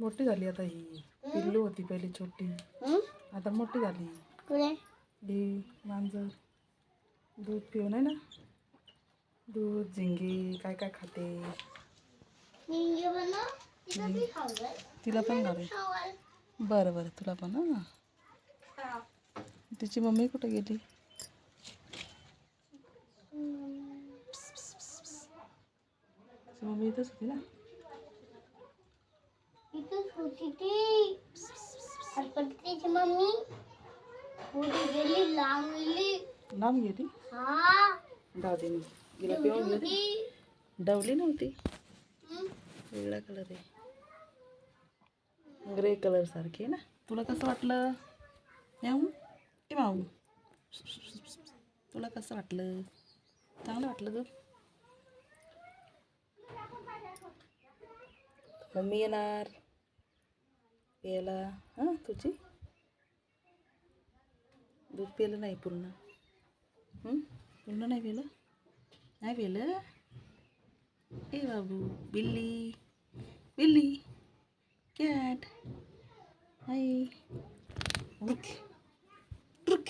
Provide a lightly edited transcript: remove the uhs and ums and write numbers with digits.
मोठी झाली आता ही. पिल्लू होती पहिली छोटी, आता मोठी झाली. ही मांजर दूध पिऊन आहे ना, दूध झिंगी काय काय खाते. तिला पण घाल. बरं बरं तुला पण. हां तिची मम्मी कुठे गेली? तिची मम्मी इथंच होती ना. मम्मी गेली लांब गेली. दादी गेला पिऊन गेली. डवली नव्हती. वेगळा कलर आहे, ग्रे कलर सारखी ना. तुला कसं वाटलं याहून की माऊ? तुला कसं वाटलं? चांगलं वाटलं ग. मम्मी येणार प्यायला. हां तुझी दूध पिलं नाही पूर्ण. पूर्ण नाही पिलं. नाही पिलं. ए बाबू बिल्ली बिल्ली कॅट. हाय रुक रुक.